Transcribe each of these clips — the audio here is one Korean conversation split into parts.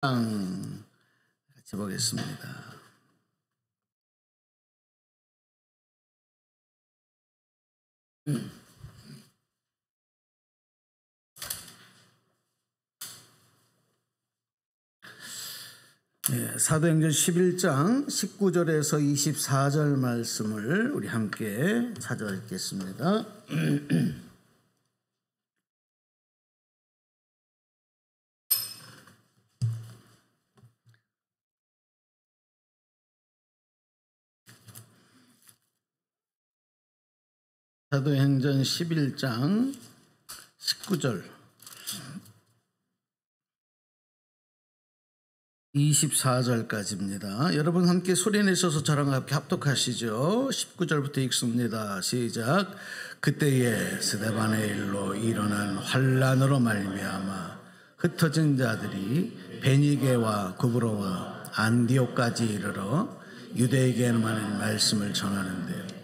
같이 보겠습니다. 사도행전 11장 19절에서 24절 말씀을 우리 함께 찾아뵙겠습니다. 사도행전 11장 19절 24절까지입니다. 여러분 함께 소리내셔서 저랑 함께 합독하시죠. 19절부터 읽습니다. 시작. 그때에 스데반의 일로 일어난 환란으로 말미암아 흩어진 자들이 베니게와 구브로와 안디옥까지 이르러 유대에게만 말씀을 전하는데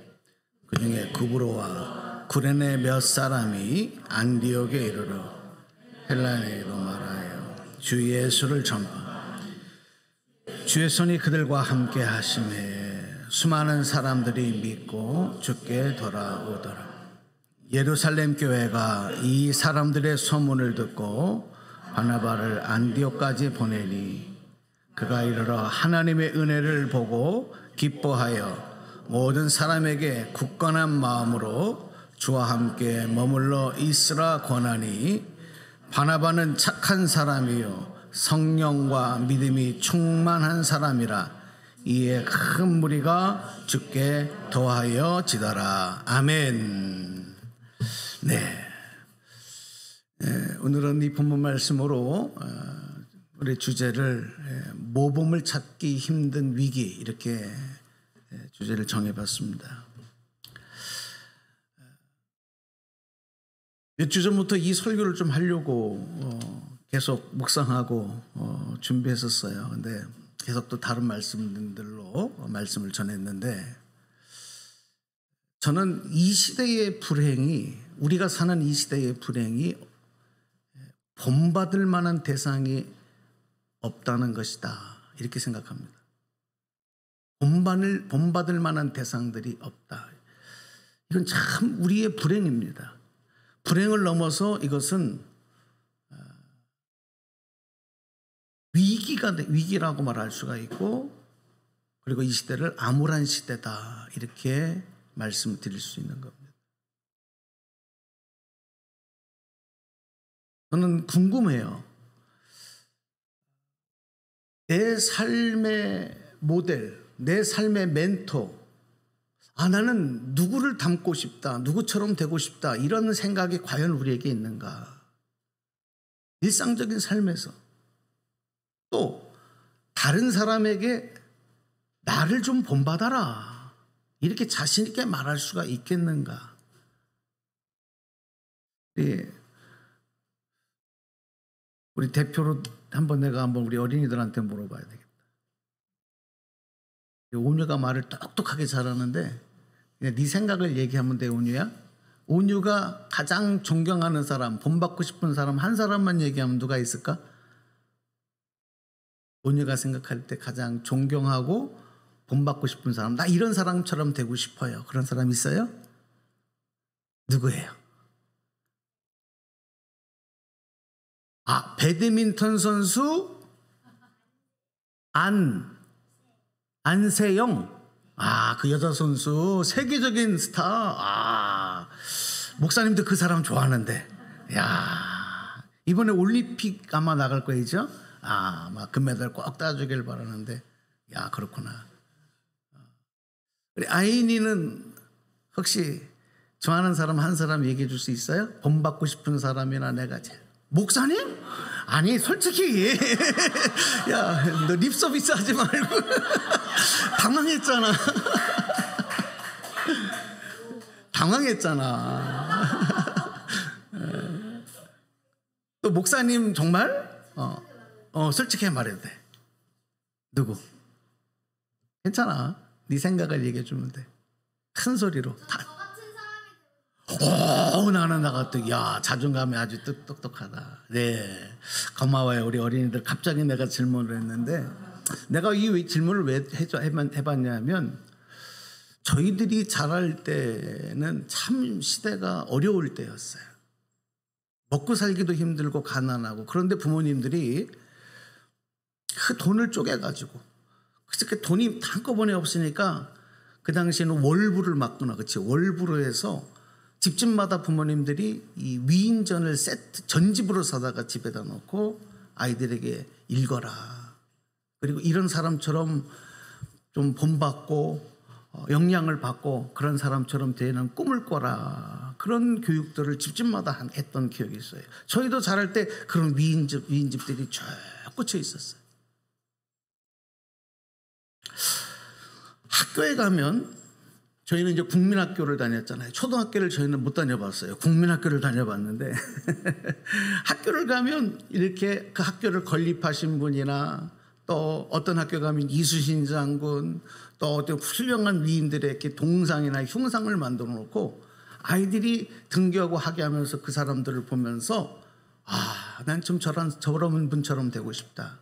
그 중에 구브로와 구레네 몇 사람이 안디옥에 이르러 헬라에게로 말하여 주 예수를 전파 주의 손이 그들과 함께 하심에 수많은 사람들이 믿고 주께 돌아오더라. 예루살렘 교회가 이 사람들의 소문을 듣고 바나바를 안디옥까지 보내니 그가 이르러 하나님의 은혜를 보고 기뻐하여 모든 사람에게 굳건한 마음으로 주와 함께 머물러 있으라 권하니 바나바는 착한 사람이요 성령과 믿음이 충만한 사람이라 이에 큰 무리가 주께 더하여 지더라. 아멘. 네. 오늘은 이 본문 말씀으로 우리 주제를 모범을 찾기 힘든 위기 이렇게 주제를 정해봤습니다. 몇 주 전부터 이 설교를 좀 하려고 계속 묵상하고 준비했었어요. 근데 계속 또 다른 말씀들로 말씀을 전했는데 저는 이 시대의 불행이 우리가 사는 이 시대의 불행이 본받을 만한 대상이 없다는 것이다 이렇게 생각합니다. 본받을 만한 대상들이 없다. 이건 참 우리의 불행입니다. 불행을 넘어서 이것은 위기라고 말할 수가 있고 그리고 이 시대를 암울한 시대다 이렇게 말씀드릴 수 있는 겁니다. 저는 궁금해요. 내 삶의 모델, 내 삶의 멘토, 나는 누구를 닮고 싶다, 누구처럼 되고 싶다 이런 생각이 과연 우리에게 있는가? 일상적인 삶에서 또 다른 사람에게 나를 좀 본받아라 이렇게 자신 있게 말할 수가 있겠는가? 우리 대표로 내가 한번 우리 어린이들한테 물어봐야 되겠다. 온유가 말을 똑똑하게 잘하는데 그냥 네 생각을 얘기하면 돼. 온유야, 온유가 가장 존경하는 사람, 본받고 싶은 사람 한 사람만 얘기하면 누가 있을까? 온유가 생각할 때 가장 존경하고 본받고 싶은 사람, 나 이런 사람처럼 되고 싶어요. 그런 사람 있어요? 누구예요? 배드민턴 선수 안세영. 그 여자 선수 세계적인 스타. 목사님도 그 사람 좋아하는데 이번에 올림픽 아마 나갈 거이죠? 막 금메달 꼭 따주길 바라는데 그렇구나. 우리 아인이는 혹시 좋아하는 사람 한 사람 얘기해 줄 수 있어요? 본받고 싶은 사람이나 내가 제일. 목사님? 아니 솔직히 야, 너 립서비스 하지 말고 당황했잖아. 또 목사님 정말 솔직히 말해도 돼. 누구? 괜찮아. 네 생각을 얘기해 주면 돼. 큰 소리로 다. 나는 나갔더니 야 자존감이 아주 똑똑하다. 네, 고마워요 우리 어린이들. 갑자기 내가 질문을 했는데 내가 이 질문을 왜 해봤냐면 저희들이 자랄 때는 참 시대가 어려울 때였어요. 먹고 살기도 힘들고 가난하고. 그런데 부모님들이 그 돈을 쪼개가지고 그 돈이 한꺼번에 없으니까 그 당시에는 월부를 맞구나. 그치? 월부로 해서 집집마다 부모님들이 이 위인전을 세트 전집으로 사다가 집에다 놓고 아이들에게 읽어라. 그리고 이런 사람처럼 좀 본받고 영향을 받고 그런 사람처럼 되는 꿈을 꿔라. 그런 교육들을 집집마다 했던 기억이 있어요. 저희도 자랄 때 그런 위인집들이 쭉 꽂혀 있었어요. 학교에 가면 저희는 이제 국민학교를 다녔잖아요. 초등학교를 저희는 못 다녀봤어요. 국민학교를 다녀봤는데 학교를 가면 이렇게 그 학교를 건립하신 분이나 또 어떤 학교 가면 이수신 장군 또 어떤 훌륭한 위인들의 이렇게 동상이나 흉상을 만들어 놓고 아이들이 등교하고 하게 하면서 그 사람들을 보면서 난 좀 저런 분처럼 되고 싶다.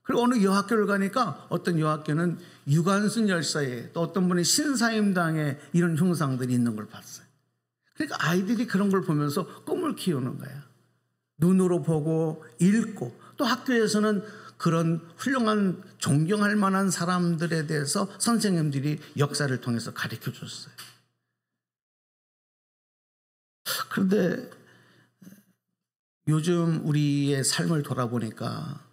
그리고 어느 여학교를 가니까 어떤 여학교는 유관순 열사의 또 어떤 분이 신사임당에 이런 흉상들이 있는 걸 봤어요. 그러니까 아이들이 그런 걸 보면서 꿈을 키우는 거야. 눈으로 보고 읽고 또 학교에서는 그런 훌륭한 존경할 만한 사람들에 대해서 선생님들이 역사를 통해서 가르쳐 줬어요. 그런데 요즘 우리의 삶을 돌아보니까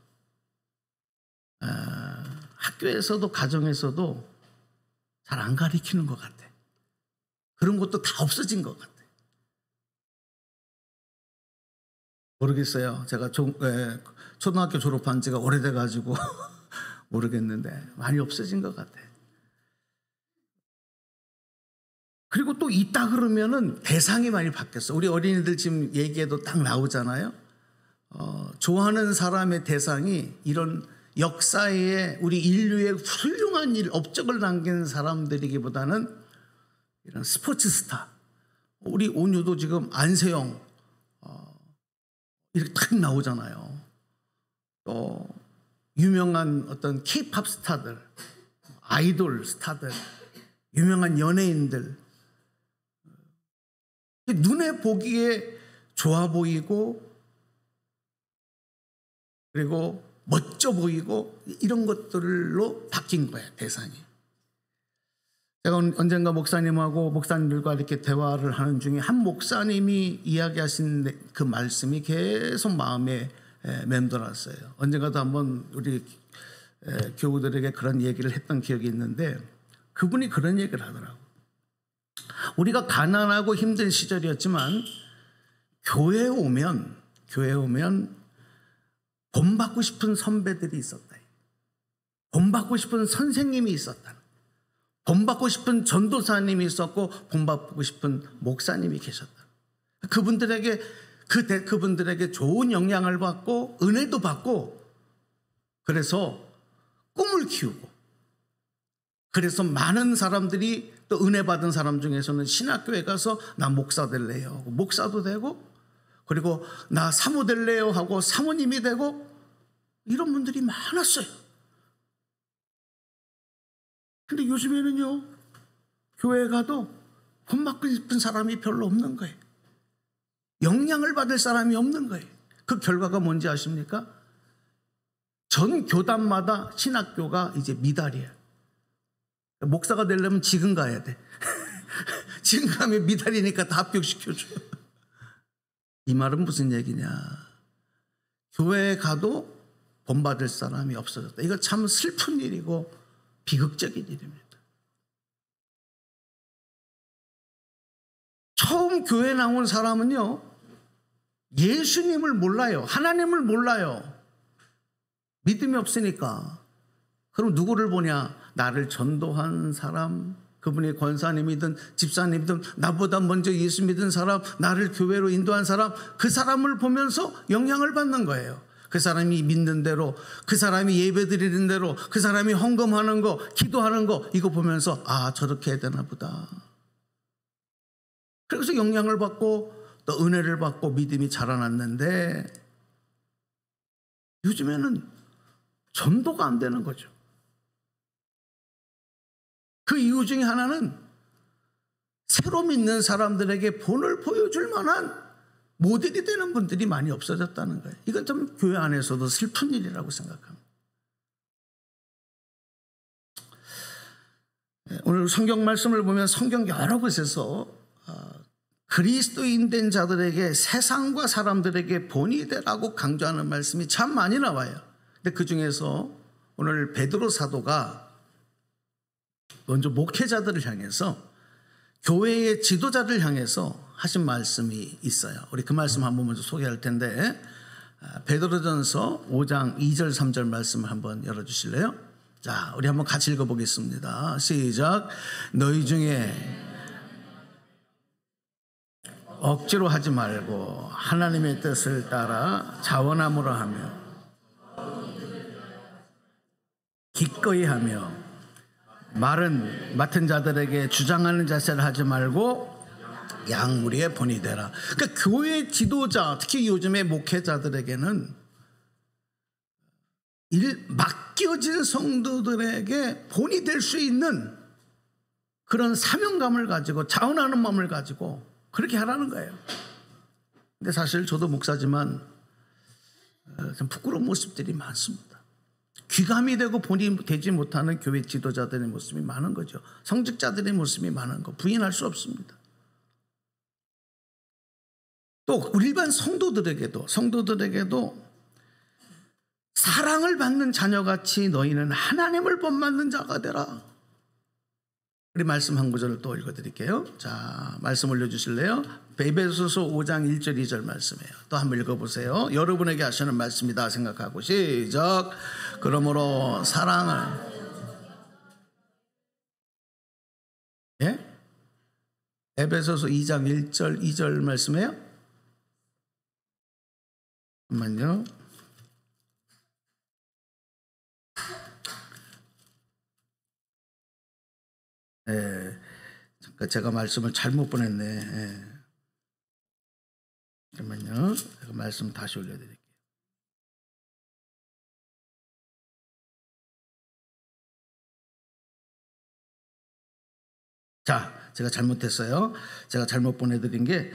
학교에서도 가정에서도 잘 안 가르치는 것 같아. 그런 것도 다 없어진 것 같아. 모르겠어요. 제가 초등학교 졸업한 지가 오래돼가지고 모르겠는데 많이 없어진 것 같아. 그리고 또 있다 그러면은 대상이 많이 바뀌었어. 우리 어린이들 지금 얘기에도 딱 나오잖아요. 좋아하는 사람의 대상이 이런 역사에 우리 인류의 훌륭한 업적을 남긴 사람들이기보다는 이런 스포츠 스타. 우리 온유도 지금 안세영 이렇게 딱 나오잖아요. 또 유명한 어떤 K-팝 스타들, 아이돌 스타들, 유명한 연예인들. 눈에 보기에 좋아 보이고 그리고 멋져 보이고 이런 것들로 바뀐 거예요, 대상이. 제가 언젠가 목사님들과 이렇게 대화를 하는 중에 한 목사님이 이야기하신 그 말씀이 계속 마음에 맴돌았어요. 언젠가도 한번 우리 교우들에게 그런 얘기를 했던 기억이 있는데 그분이 그런 얘기를 하더라고요. 우리가 가난하고 힘든 시절이었지만 교회에 오면 본받고 싶은 선배들이 있었다. 본받고 싶은 선생님이 있었다. 본받고 싶은 전도사님이 있었고 본받고 싶은 목사님이 계셨다. 그분들에게 좋은 영향을 받고 은혜도 받고 그래서 꿈을 키우고 그래서 많은 사람들이 또 은혜 받은 사람 중에서는 신학교에 가서 나 목사 될래요. 목사도 되고 그리고 나 사모 될래요 하고 사모님이 되고 이런 분들이 많았어요. 근데 요즘에는요, 교회에 가도 본받고 싶은 사람이 별로 없는 거예요. 영향을 받을 사람이 없는 거예요. 그 결과가 뭔지 아십니까? 전 교단마다 신학교가 이제 미달이에요. 목사가 되려면 지금 가야 돼. 지금 가면 미달이니까 다 합격시켜줘. 이 말은 무슨 얘기냐? 교회에 가도 본받을 사람이 없어졌다. 이거 참 슬픈 일이고 비극적인 일입니다. 처음 교회 나온 사람은요, 예수님을 몰라요. 하나님을 몰라요. 믿음이 없으니까. 그럼 누구를 보냐? 나를 전도한 사람, 그분이 권사님이든 집사님이든 나보다 먼저 예수 믿은 사람, 나를 교회로 인도한 사람, 그 사람을 보면서 영향을 받는 거예요. 그 사람이 믿는 대로, 그 사람이 예배 드리는 대로, 그 사람이 헌금하는 거, 기도하는 거 이거 보면서 아 저렇게 해야 되나 보다. 그래서 영향을 받고 또 은혜를 받고 믿음이 자라났는데 요즘에는 전도가 안 되는 거죠. 그 이유 중에 하나는 새로 믿는 사람들에게 본을 보여줄 만한 모델이 되는 분들이 많이 없어졌다는 거예요. 이건 좀 교회 안에서도 슬픈 일이라고 생각합니다. 오늘 성경 말씀을 보면 성경 여러 곳에서 그리스도인 된 자들에게 세상과 사람들에게 본이 되라고 강조하는 말씀이 참 많이 나와요. 근데 그 중에서 오늘 베드로 사도가 먼저 목회자들을 향해서 교회의 지도자를 향해서 하신 말씀이 있어요. 우리 그 말씀 한번 먼저 소개할 텐데 베드로전서 5장 2절 3절 말씀을 한번 열어주실래요? 자, 우리 한번 같이 읽어보겠습니다. 시작. 너희 중에 억지로 하지 말고 하나님의 뜻을 따라 자원함으로 하며 기꺼이 하며 말은 맡은 자들에게 주장하는 자세를 하지 말고 양무리의 본이 되라. 그러니까 교회 지도자, 특히 요즘의 목회자들에게는 맡겨진 성도들에게 본이 될 수 있는 그런 사명감을 가지고 자원하는 마음을 가지고 그렇게 하라는 거예요. 근데 사실 저도 목사지만 좀 부끄러운 모습들이 많습니다. 귀감이 되고 본이 되지 못하는 교회 지도자들의 모습이 많은 거죠. 성직자들의 모습이 많은 거 부인할 수 없습니다. 또 일반 성도들에게도 사랑을 받는 자녀같이 너희는 하나님을 본받는 자가 되라. 우리 말씀 한 구절을 또 읽어드릴게요. 자, 말씀 올려주실래요? 에베소서 5장 1절 2절 말씀이에요. 또 한번 읽어보세요. 여러분에게 하시는 말씀이다 생각하고 시작. 그러므로 사랑을 에베소서 2장 1절 2절 말씀이에요? 잠깐만요. 잠깐 제가 말씀을 잘못 보냈네. 잠깐만요. 제가 말씀 다시 올려드릴게요. 자, 제가 잘못했어요. 제가 잘못 보내드린 게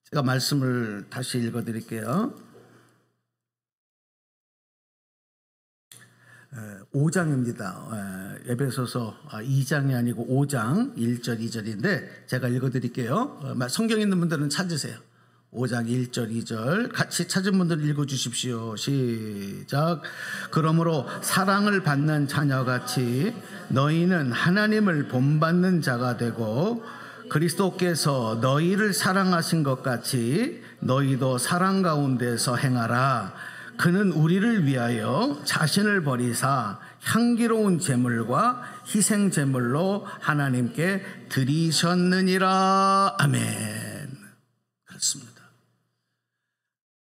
제가 말씀을 다시 읽어드릴게요. 5장입니다. 에베소서 2장이 아니고 5장 1절 2절인데 제가 읽어드릴게요. 성경 있는 분들은 찾으세요. 5장 1절 2절 같이 찾은 분들 읽어주십시오. 시작. 그러므로 사랑을 받는 자녀같이 너희는 하나님을 본받는 자가 되고 그리스도께서 너희를 사랑하신 것 같이 너희도 사랑 가운데서 행하라. 그는 우리를 위하여 자신을 버리사 향기로운 제물과 희생 제물로 하나님께 드리셨느니라. 아멘. 그렇습니다.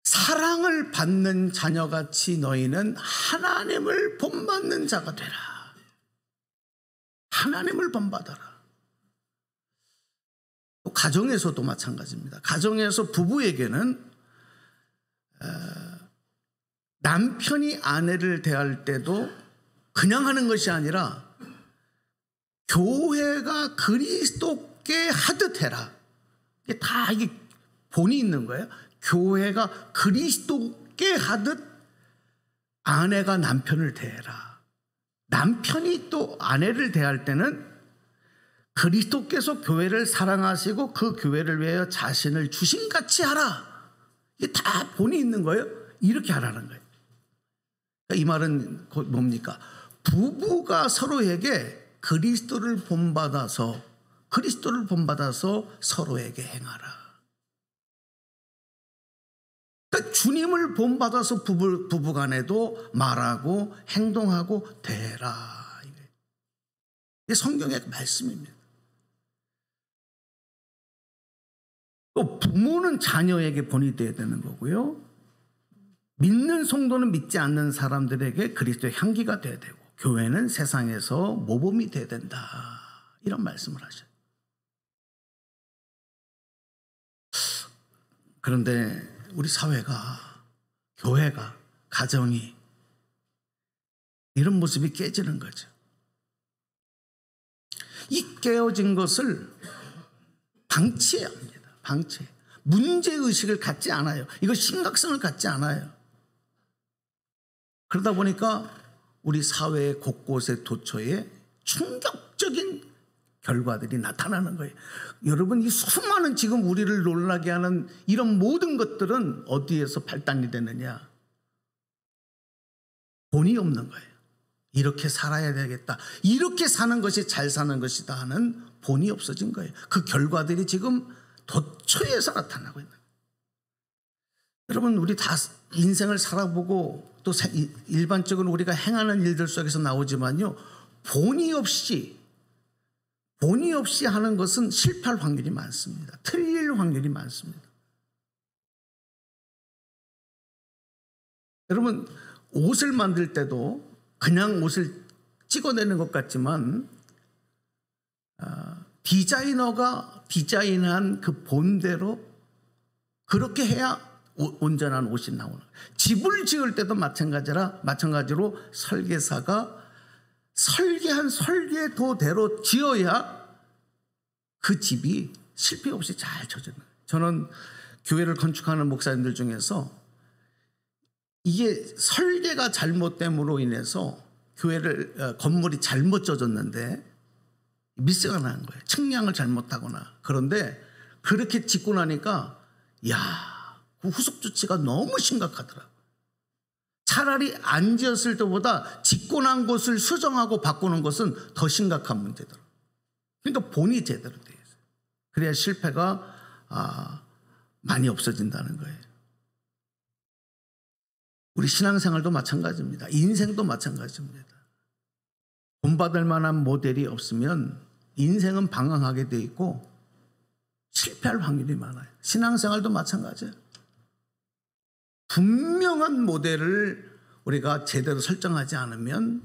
사랑을 받는 자녀같이 너희는 하나님을 본받는 자가 되라. 하나님을 본받아라. 가정에서도 마찬가지입니다. 가정에서 부부에게는 남편이 아내를 대할 때도 그냥 하는 것이 아니라 교회가 그리스도께 하듯 해라. 이게 다 이게 본이 있는 거예요. 교회가 그리스도께 하듯 아내가 남편을 대해라. 남편이 또 아내를 대할 때는 그리스도께서 교회를 사랑하시고 그 교회를 위하여 자신을 주신같이 하라. 이게 다 본이 있는 거예요. 이렇게 하라는 거예요. 이 말은 뭡니까? 부부가 서로에게 그리스도를 본받아서 서로에게 행하라. 그러니까 주님을 본받아서 부부간에도 말하고 행동하고 대해라. 이게 성경의 말씀입니다. 또 부모는 자녀에게 본이 되어야 되는 거고요. 믿는 성도는 믿지 않는 사람들에게 그리스도의 향기가 되어야 되고 교회는 세상에서 모범이 되어야 된다. 이런 말씀을 하셔요. 그런데 우리 사회가, 교회가, 가정이 이런 모습이 깨지는 거죠. 이 깨어진 것을 방치해야 합니다. 방치. 문제의식을 갖지 않아요. 이거 심각성을 갖지 않아요. 그러다 보니까 우리 사회 곳곳의 도처에 충격적인 결과들이 나타나는 거예요. 여러분, 이 수많은 지금 우리를 놀라게 하는 이런 모든 것들은 어디에서 발단이 되느냐? 본이 없는 거예요. 이렇게 살아야 되겠다. 이렇게 사는 것이 잘 사는 것이다 하는 본이 없어진 거예요. 그 결과들이 지금 도처에서 나타나고 있는 거예요. 여러분, 우리 다 인생을 살아보고 또 일반적으로 우리가 행하는 일들 속에서 나오지만요, 본의 없이 하는 것은 실패할 확률이 많습니다. 틀릴 확률이 많습니다. 여러분, 옷을 만들 때도 그냥 옷을 찍어내는 것 같지만 디자이너가 디자인한 그 본대로 그렇게 해야 온전한 옷이 나오는 거예요. 집을 지을 때도 마찬가지로 설계사가 설계한 설계도대로 지어야 그 집이 실패 없이 잘 쳐지는 거예요. 저는 교회를 건축하는 목사님들 중에서 이게 설계가 잘못됨으로 인해서 건물이 잘못 져졌는데 미스가 나는 거예요. 측량을 잘못하거나. 그런데 그렇게 짓고 나니까 그 후속 조치가 너무 심각하더라고요. 차라리 안 지었을 때보다 짓고 난 것을 수정하고 바꾸는 것은 더 심각한 문제더라고요. 그러니까 본이 제대로 되어 있어요. 그래야 실패가 많이 없어진다는 거예요. 우리 신앙생활도 마찬가지입니다. 인생도 마찬가지입니다. 본받을 만한 모델이 없으면 인생은 방황하게 돼 있고 실패할 확률이 많아요. 신앙생활도 마찬가지예요. 분명한 모델을 우리가 제대로 설정하지 않으면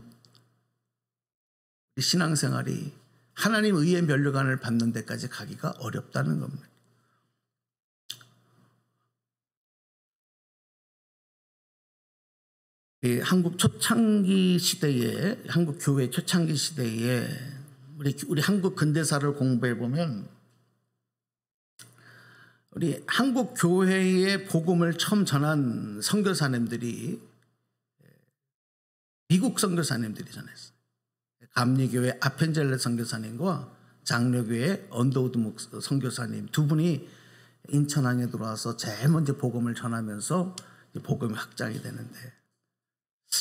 신앙생활이 하나님 의의 면류관을 받는 데까지 가기가 어렵다는 겁니다. 한국 초창기 시대에, 한국 교회 초창기 시대에 우리 한국 근대사를 공부해 보면 우리 한국 교회의 복음을 처음 전한 선교사님들이 미국 선교사님들이 전했어요. 감리교회 아펜젤레 선교사님과 장로교회 언더우드 선교사님 두 분이 인천항에 들어와서 제일 먼저 복음을 전하면서 복음이 확장이 되는데,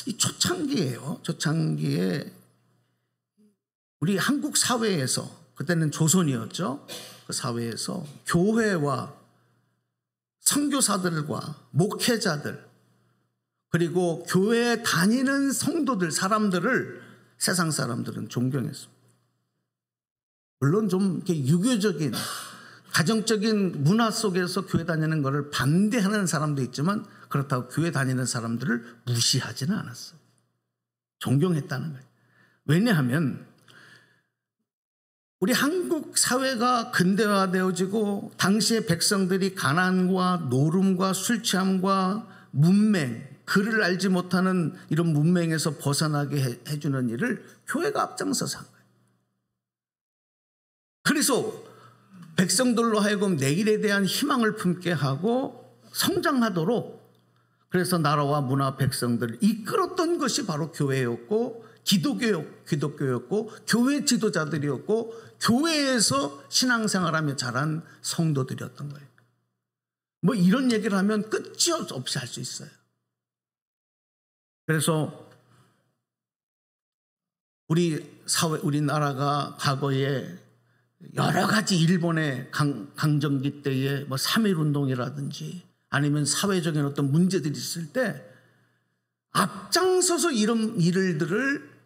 이 초창기예요. 초창기에 우리 한국 사회에서, 그때는 조선이었죠. 그 사회에서 교회와 선교사들과 목회자들, 그리고 교회에 다니는 성도들, 사람들을 세상 사람들은 존경했습니다. 물론 좀 이렇게 유교적인 가정적인 문화 속에서 교회 다니는 것을 반대하는 사람도 있지만 그렇다고 교회 다니는 사람들을 무시하지는 않았어요. 존경했다는 거예요. 왜냐하면 우리 한국 사회가 근대화되어지고 당시의 백성들이 가난과 노름과 술 취함과 문맹, 글을 알지 못하는 이런 문맹에서 벗어나게 해주는 일을 교회가 앞장서서 한 거예요. 그래서 백성들로 하여금 내일에 대한 희망을 품게 하고 성장하도록, 그래서 나라와 문화 백성들을 이끌었던 것이 바로 교회였고 기독교였고 교회 지도자들이었고 교회에서 신앙생활하며 자란 성도들이었던 거예요. 뭐 이런 얘기를 하면 끝이 없이 할 수 있어요. 그래서 우리나라가 과거에 여러 가지 일본의 강점기 때에 뭐 3.1 운동이라든지 아니면 사회적인 어떤 문제들이 있을 때 앞장서서 이런 일들을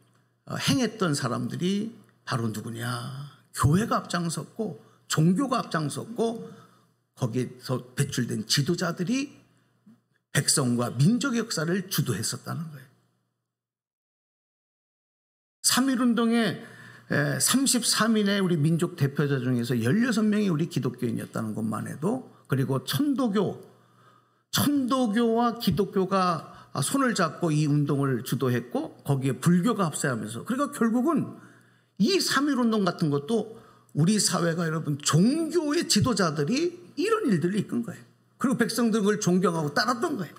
행했던 사람들이 바로 누구냐? 교회가 앞장섰고 종교가 앞장섰고 거기에서 배출된 지도자들이 백성과 민족의 역사를 주도했었다는 거예요. 3.1 운동에 33인의 우리 민족 대표자 중에서 16명이 우리 기독교인이었다는 것만 해도 그리고 천도교와 기독교가 손을 잡고 이 운동을 주도했고 거기에 불교가 합세하면서, 그러니까 결국은 이 3.1운동 같은 것도 우리 사회가 여러분 종교의 지도자들이 이런 일들을 이끈 거예요. 그리고 백성들은 그걸 존경하고 따랐던 거예요.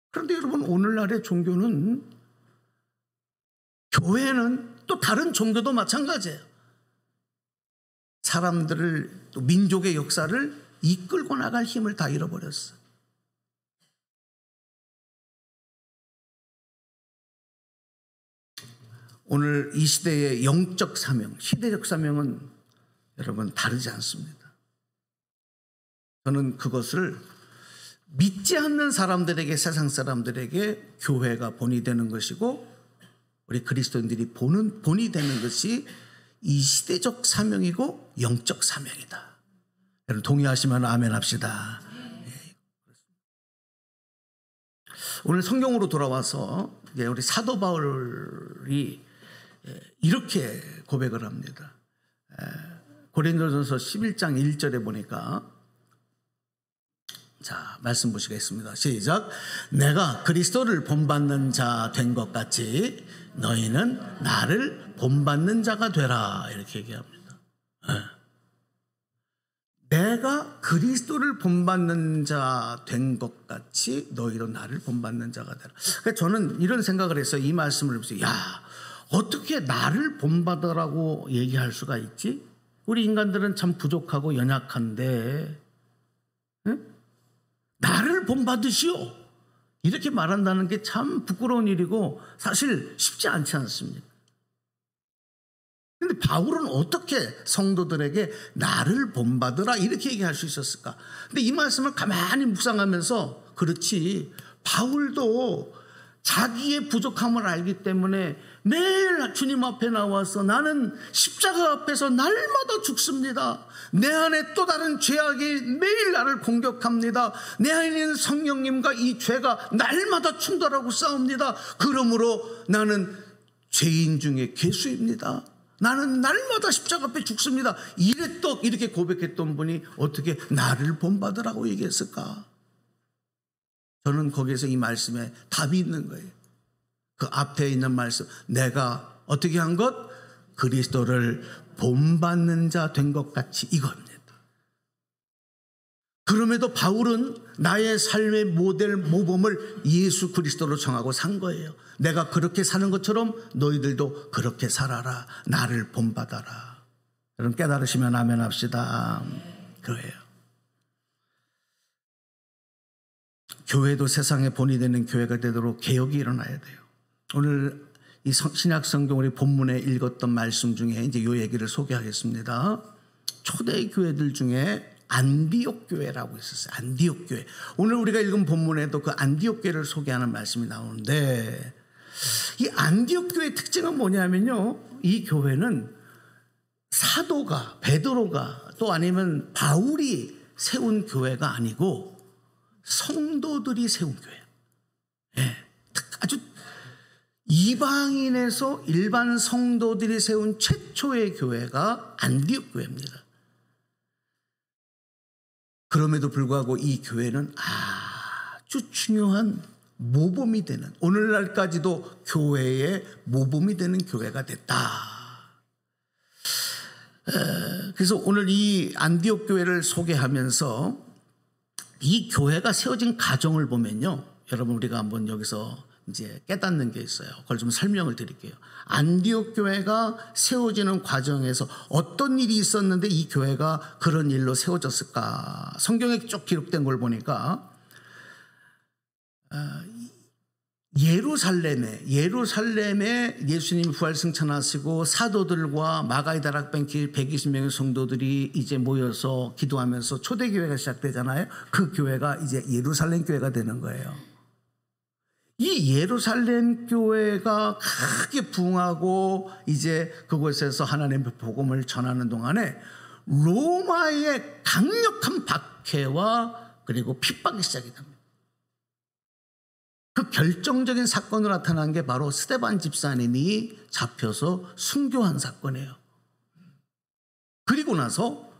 그런데 여러분 오늘날의 종교는, 교회는 또 다른 종교도 마찬가지예요. 사람들을, 또 민족의 역사를 이끌고 나갈 힘을 다 잃어버렸어요. 오늘 이 시대의 영적 사명, 시대적 사명은 여러분 다르지 않습니다. 저는 그것을 믿지 않는 사람들에게, 세상 사람들에게 교회가 본이 되는 것이고 우리 그리스도인들이 본이 되는 것이 이 시대적 사명이고 영적 사명이다. 여러분 동의하시면 아멘 합시다. 오늘 성경으로 돌아와서 우리 사도 바울이 이렇게 고백을 합니다. 고린도전서 11장 1절에 보니까, 자, 말씀 보시겠습니다. 시작. 내가 그리스도를 본받는 자 된 것 같이 너희는 나를 본받는 자가 되라. 이렇게 얘기합니다. 내가 그리스도를 본받는 자 된 것 같이 너희도 나를 본받는 자가 되라. 그러니까 저는 이런 생각을 했어요. 이 말씀을 보면서, 야, 어떻게 나를 본받으라고 얘기할 수가 있지? 우리 인간들은 참 부족하고 연약한데, 응? 나를 본받으시오, 이렇게 말한다는 게 참 부끄러운 일이고 사실 쉽지 않지 않습니까? 그런데 바울은 어떻게 성도들에게 나를 본받으라 이렇게 얘기할 수 있었을까? 근데 이 말씀을 가만히 묵상하면서, 그렇지, 바울도 자기의 부족함을 알기 때문에 매일 주님 앞에 나와서 나는 십자가 앞에서 날마다 죽습니다. 내 안에 또 다른 죄악이 매일 나를 공격합니다. 내 안에 있는 성령님과 이 죄가 날마다 충돌하고 싸웁니다. 그러므로 나는 죄인 중에 괴수입니다. 나는 날마다 십자가 앞에 죽습니다. 이렇게 고백했던 분이 어떻게 나를 본받으라고 얘기했을까? 저는 거기에서 이 말씀에 답이 있는 거예요. 그 앞에 있는 말씀, 내가 어떻게 한 것? 그리스도를 본받는 자 된 것 같이, 이겁니다. 그럼에도 바울은 나의 삶의 모델 모범을 예수 그리스도로 정하고 산 거예요. 내가 그렇게 사는 것처럼 너희들도 그렇게 살아라. 나를 본받아라. 여러분 깨달으시면 아멘 합시다. 그거예요. 교회도 세상에 본이 되는 교회가 되도록 개혁이 일어나야 돼요. 오늘 이 신약 성경 우리 본문에 읽었던 말씀 중에 이제 이 얘기를 소개하겠습니다. 초대 교회들 중에 안디옥 교회라고 있었어요. 안디옥 교회. 오늘 우리가 읽은 본문에도 그 안디옥 교회를 소개하는 말씀이 나오는데, 이 안디옥 교회의 특징은 뭐냐면요, 이 교회는 사도가, 베드로가 또 아니면 바울이 세운 교회가 아니고 성도들이 세운 교회예요. 예, 아주 이방인에서 일반 성도들이 세운 최초의 교회가 안디옥 교회입니다. 그럼에도 불구하고 이 교회는 아주 중요한 모범이 되는, 오늘날까지도 교회의 모범이 되는 교회가 됐다. 그래서 오늘 이 안디옥 교회를 소개하면서 이 교회가 세워진 과정을 보면요, 여러분 우리가 한번 여기서 이제 깨닫는 게 있어요. 그걸 좀 설명을 드릴게요. 안디옥 교회가 세워지는 과정에서 어떤 일이 있었는데 이 교회가 그런 일로 세워졌을까? 성경에 쭉 기록된 걸 보니까 예루살렘에 예수님이 부활 승천하시고 사도들과 마가의 다락방길 120명의 성도들이 이제 모여서 기도하면서 초대교회가 시작되잖아요. 그 교회가 이제 예루살렘 교회가 되는 거예요. 이 예루살렘 교회가 크게 부흥하고 이제 그곳에서 하나님의 복음을 전하는 동안에 로마의 강력한 박해와 그리고 핍박이 시작이 됩니다. 그 결정적인 사건으로 나타난 게 바로 스데반 집사님이 잡혀서 순교한 사건이에요. 그리고 나서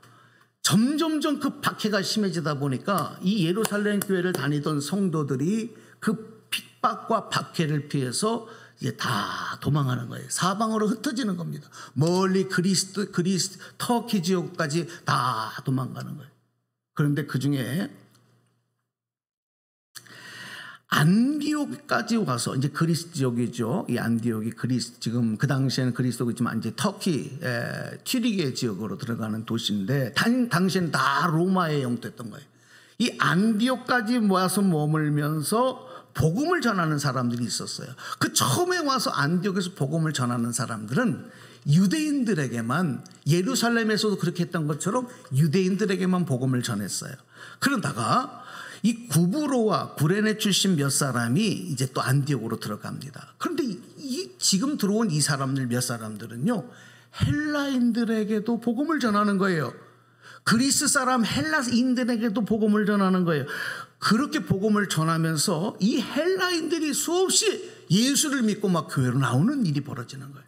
점점점 그 박해가 심해지다 보니까 이 예루살렘 교회를 다니던 성도들이 그 핍박과 박해를 피해서 이제 다 도망하는 거예요. 사방으로 흩어지는 겁니다. 멀리 그리스 터키 지역까지 다 도망가는 거예요. 그런데 그 중에 안디옥까지 와서, 이제 그리스 지역이죠. 이 안디옥이 그리스, 지금 그 당시에는 그리스도지만 이제 터키 튀리게 지역으로 들어가는 도시인데, 당시에는 다 로마의 영토였던 거예요. 이 안디옥까지 와서 머물면서 복음을 전하는 사람들이 있었어요. 그 처음에 와서 안디옥에서 복음을 전하는 사람들은 유대인들에게만, 예루살렘에서도 그렇게 했던 것처럼 유대인들에게만 복음을 전했어요. 그러다가 이 구브로와 구레네 출신 몇 사람이 이제 또 안디옥으로 들어갑니다. 그런데 이 지금 들어온 이 사람들 몇 사람들은요, 헬라인들에게도 복음을 전하는 거예요. 그리스 사람 헬라인들에게도 복음을 전하는 거예요. 그렇게 복음을 전하면서 이 헬라인들이 수없이 예수를 믿고 막 교회로 나오는 일이 벌어지는 거예요.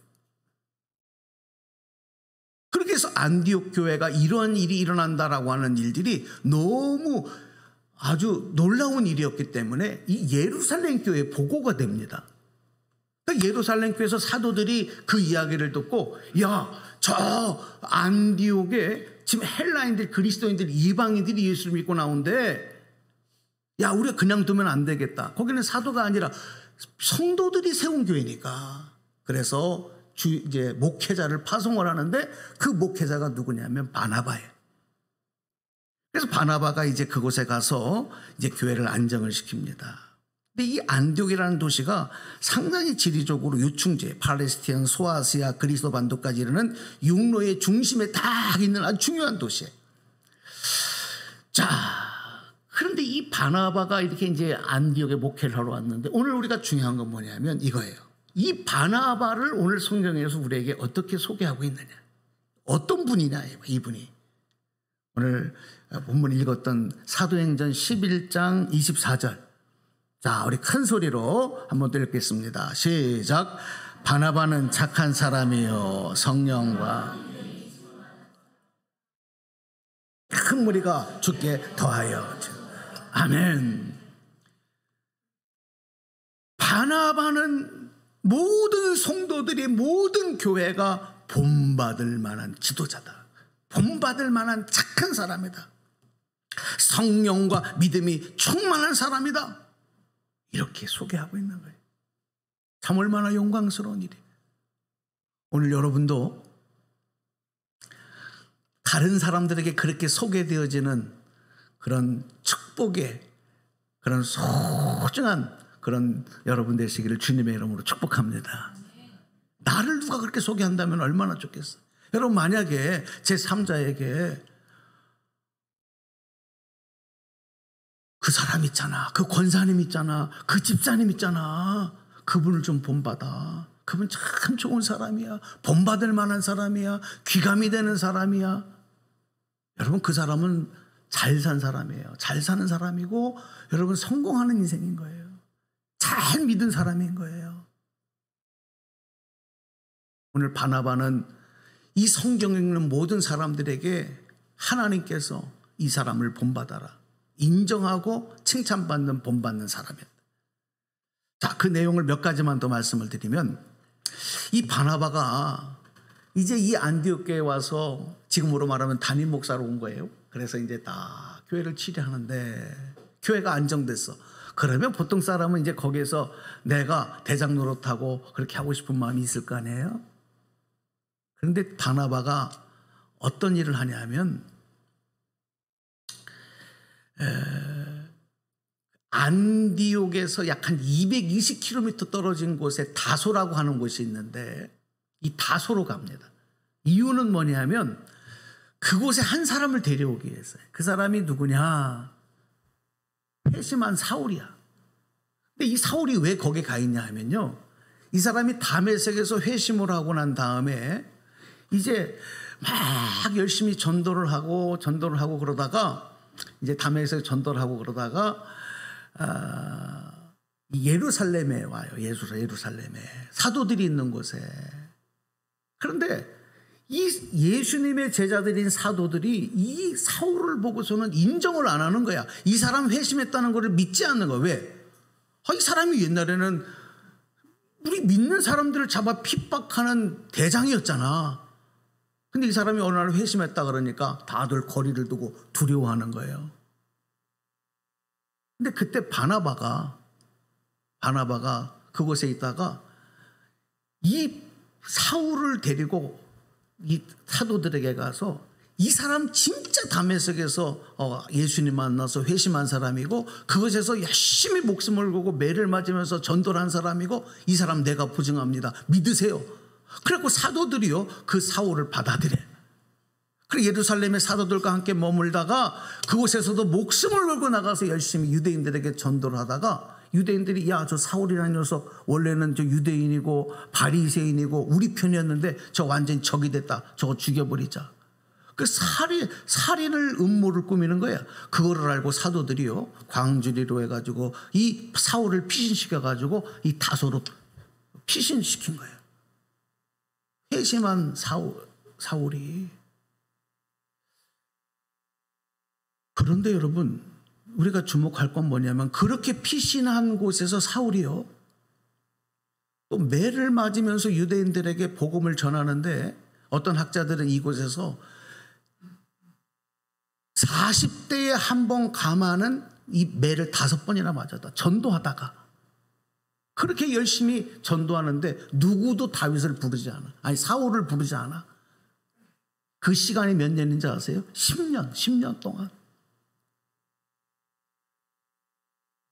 그렇게 해서 안디옥 교회가 이러한 일이 일어난다라고 하는 일들이 너무 아주 놀라운 일이었기 때문에 이 예루살렘 교회에 보고가 됩니다. 그러니까 예루살렘 교회에서 사도들이 그 이야기를 듣고, 야, 저 안디옥에 지금 헬라인들, 그리스도인들, 이방인들이 예수를 믿고 나오는데, 야, 우리가 그냥 두면 안 되겠다. 거기는 사도가 아니라 성도들이 세운 교회니까. 그래서 이제 목회자를 파송을 하는데, 그 목회자가 누구냐면 바나바예요. 그래서 바나바가 이제 그곳에 가서 이제 교회를 안정을 시킵니다. 근데 이 안디옥이라는 도시가 상당히 지리적으로 요충지, 팔레스티안, 소아시아, 그리스도 반도까지 이르는 육로의 중심에 딱 있는 아주 중요한 도시예요. 자, 그런데 이 바나바가 이렇게 이제 안디옥에 목회를 하러 왔는데, 오늘 우리가 중요한 건 뭐냐면 이거예요. 이 바나바를 오늘 성경에서 우리에게 어떻게 소개하고 있느냐, 어떤 분이냐, 이분이. 오늘 본문 읽었던 사도행전 11장 24절. 자, 우리 큰 소리로 한번 또 읽겠습니다. 시작. 바나바는 착한 사람이요 성령과 큰 무리가 주께 더하여. 아멘. 바나바는 모든 성도들이, 모든 교회가 본받을 만한 지도자다. 본받을 만한 착한 사람이다. 성령과 믿음이 충만한 사람이다. 이렇게 소개하고 있는 거예요. 참 얼마나 영광스러운 일이에요. 오늘 여러분도 다른 사람들에게 그렇게 소개되어지는 그런 축복의, 그런 소중한 그런 여러분 되시기를 주님의 이름으로 축복합니다. 나를 누가 그렇게 소개한다면 얼마나 좋겠어요. 여러분, 만약에 제3자에게 그 사람 있잖아, 그 권사님 있잖아, 그 집사님 있잖아, 그분을 좀 본받아. 그분 참 좋은 사람이야. 본받을 만한 사람이야. 귀감이 되는 사람이야. 여러분, 그 사람은 잘 산 사람이에요. 잘 사는 사람이고, 여러분 성공하는 인생인 거예요. 잘 믿은 사람인 거예요. 오늘 바나바는 이 성경에 있는 모든 사람들에게 하나님께서 이 사람을 본받아라, 인정하고 칭찬받는, 본받는 사람이었다. 자, 그 내용을 몇 가지만 더 말씀을 드리면, 이 바나바가 이제 이 안디옥 교회에 와서 지금으로 말하면 담임 목사로 온 거예요. 그래서 이제 다 교회를 치료하는데 교회가 안정됐어. 그러면 보통 사람은 이제 거기에서 내가 대장 노릇하고 그렇게 하고 싶은 마음이 있을 거 아니에요? 그런데 바나바가 어떤 일을 하냐면, 안디옥에서 약 한 220km 떨어진 곳에 다소라고 하는 곳이 있는데, 이 다소로 갑니다. 이유는 뭐냐면 그곳에 한 사람을 데려오기 위해서요. 그 사람이 누구냐? 회심한 사울이야. 근데 이 사울이 왜 거기 가 있냐 하면요, 이 사람이 다메섹에서 회심을 하고 난 다음에 이제 막 열심히 전도를 하고 그러다가, 이제 다메섹에 전도를 하고 그러다가 예루살렘에 와요. 예루살렘에 사도들이 있는 곳에. 그런데 이 예수님의 제자들인 사도들이 이 사울을 보고서는 인정을 안 하는 거야. 이 사람 회심했다는 것을 믿지 않는 거야. 왜? 이 사람이 옛날에는 우리 믿는 사람들을 잡아 핍박하는 대장이었잖아. 근데 이 사람이 어느 날 회심했다 그러니까 다들 거리를 두고 두려워하는 거예요. 근데 그때 바나바가 그곳에 있다가 이 사울을 데리고 이 사도들에게 가서 이 사람 진짜 다메섹에서 예수님 만나서 회심한 사람이고 그것에서 열심히 목숨을 걸고 매를 맞으면서 전도를 한 사람이고 이 사람 내가 보증합니다. 믿으세요. 그래갖고 사도들이요 그 사울을 받아들여. 그리고 예루살렘의 사도들과 함께 머물다가 그곳에서도 목숨을 걸고 나가서 열심히 유대인들에게 전도를 하다가 유대인들이 야, 저 사울이라는 녀석 원래는 저 유대인이고 바리새인이고 우리 편이었는데 저 완전히 적이 됐다. 저거 죽여버리자. 그 살인을 음모를 꾸미는 거야. 그거를 알고 사도들이요 광주리로 해가지고 이 사울을 피신시켜가지고 이 다소로 피신시킨 거예요. 회심한 사울이. 그런데 여러분 우리가 주목할 건 뭐냐면 그렇게 피신한 곳에서 사울이요 또 매를 맞으면서 유대인들에게 복음을 전하는데 어떤 학자들은 이곳에서 40대에 한 번 감하는 이 매를 5번이나 맞았다. 전도하다가 그렇게 열심히 전도하는데 누구도 다윗을 부르지 않아. 아니 사울을 부르지 않아. 그 시간이 몇 년인지 아세요? 10년 동안.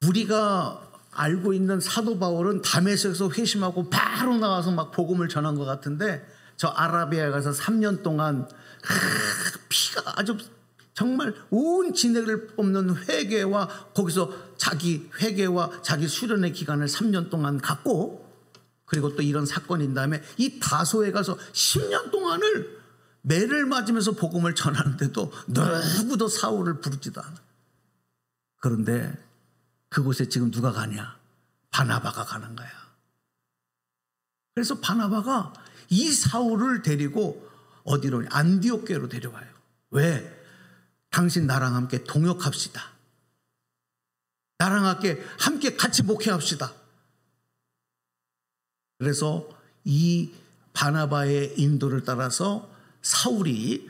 우리가 알고 있는 사도 바울은 다메섹에서 회심하고 바로 나와서 막 복음을 전한 것 같은데 저 아라비아에 가서 3년 동안 피가 아주 정말 온 진액을 뽑는 회개와 거기서 자기 회개와 자기 수련의 기간을 3년 동안 갖고 그리고 또 이런 사건인 다음에 이 다소에 가서 10년 동안을 매를 맞으면서 복음을 전하는데도 누구도 사울을 부르지도 않아. 그런데 그곳에 지금 누가 가냐? 바나바가 가는 거야. 그래서 바나바가 이 사울을 데리고 어디로? 안디옥교로 데려와요. 왜? 당신 나랑 함께 동역합시다. 나랑 함께 같이 목회합시다. 그래서 이 바나바의 인도를 따라서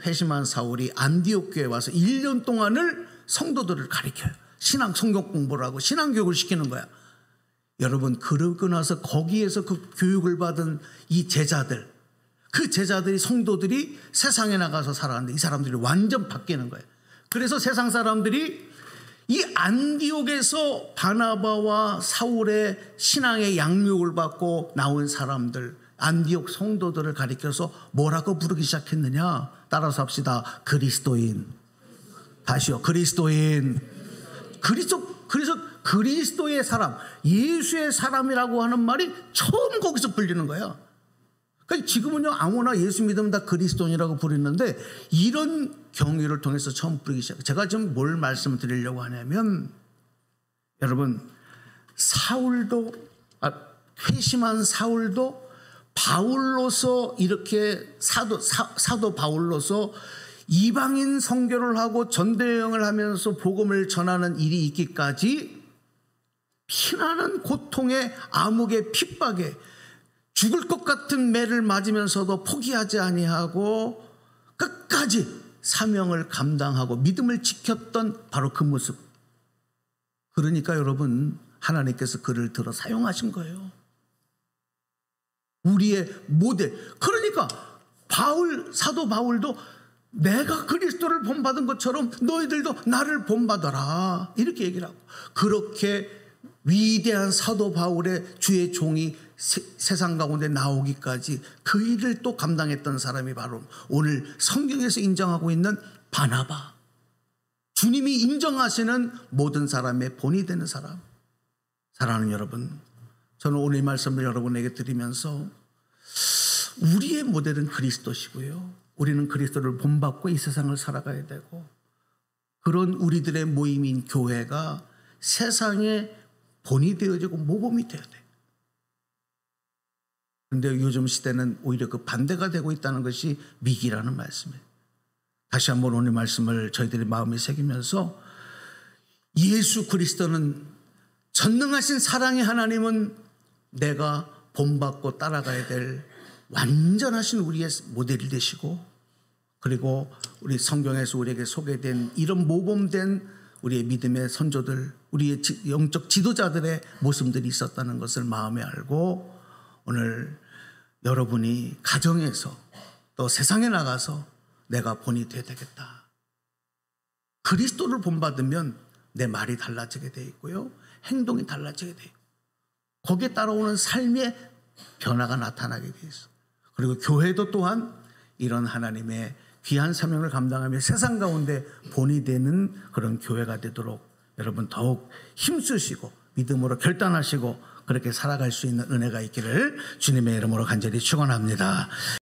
회심한 사울이 안디옥교에 와서 1년 동안을 성도들을 가르쳐요. 신앙 성경 공부를 하고 신앙 교육을 시키는 거야. 여러분 그러고 나서 거기에서 그 교육을 받은 이 제자들 그 제자들이 성도들이 세상에 나가서 살았는데 이 사람들이 완전 바뀌는 거예요. 그래서 세상 사람들이 이 안디옥에서 바나바와 사울의 신앙의 양육을 받고 나온 사람들 안디옥 성도들을 가리켜서 뭐라고 부르기 시작했느냐. 따라서 합시다. 그리스도인. 다시요. 그리스도인. 그래서 그리스도의 사람, 예수의 사람이라고 하는 말이 처음 거기서 불리는 거야. 그러니까 지금은요 아무나 예수 믿으면 다 그리스도인이라고 부르는데 이런 경위를 통해서 처음 부르기 시작해요. 제가 지금 뭘 말씀을 드리려고 하냐면 여러분 회심한 사울도 바울로서 이렇게 사도 바울로서 이방인 선교를 하고 전대여행을 하면서 복음을 전하는 일이 있기까지 피나는 고통에 암흑의 핍박에 죽을 것 같은 매를 맞으면서도 포기하지 아니하고 끝까지 사명을 감당하고 믿음을 지켰던 바로 그 모습. 그러니까 여러분 하나님께서 그를 들어 사용하신 거예요. 우리의 모델. 그러니까 사도 바울도 내가 그리스도를 본받은 것처럼 너희들도 나를 본받아라 이렇게 얘기를 하고 그렇게 위대한 사도 바울의 주의 종이 세상 가운데 나오기까지 그 일을 또 감당했던 사람이 바로 오늘 성경에서 인정하고 있는 바나바. 주님이 인정하시는 모든 사람의 본이 되는 사람. 사랑하는 여러분, 저는 오늘 이 말씀을 여러분에게 드리면서 우리의 모델은 그리스도시고요. 우리는 그리스도를 본받고 이 세상을 살아가야 되고 그런 우리들의 모임인 교회가 세상의 본이 되어지고 모범이 되어야 돼. 그런데 요즘 시대는 오히려 그 반대가 되고 있다는 것이 위기라는 말씀이에요. 다시 한번 오늘 말씀을 저희들의 마음에 새기면서 예수 그리스도는 전능하신 사랑의 하나님은 내가 본받고 따라가야 될 완전하신 우리의 모델이 되시고, 그리고 우리 성경에서 우리에게 소개된 이런 모범된 우리의 믿음의 선조들, 우리의 영적 지도자들의 모습들이 있었다는 것을 마음에 알고, 오늘 여러분이 가정에서 또 세상에 나가서 내가 본이 되어야 되겠다. 그리스도를 본받으면 내 말이 달라지게 되어 있고요, 행동이 달라지게 되어 있고, 거기에 따라오는 삶의 변화가 나타나게 되어 있어. 그리고 교회도 또한 이런 하나님의 귀한 사명을 감당하며 세상 가운데 본이 되는 그런 교회가 되도록 여러분 더욱 힘쓰시고 믿음으로 결단하시고 그렇게 살아갈 수 있는 은혜가 있기를 주님의 이름으로 간절히 축원합니다.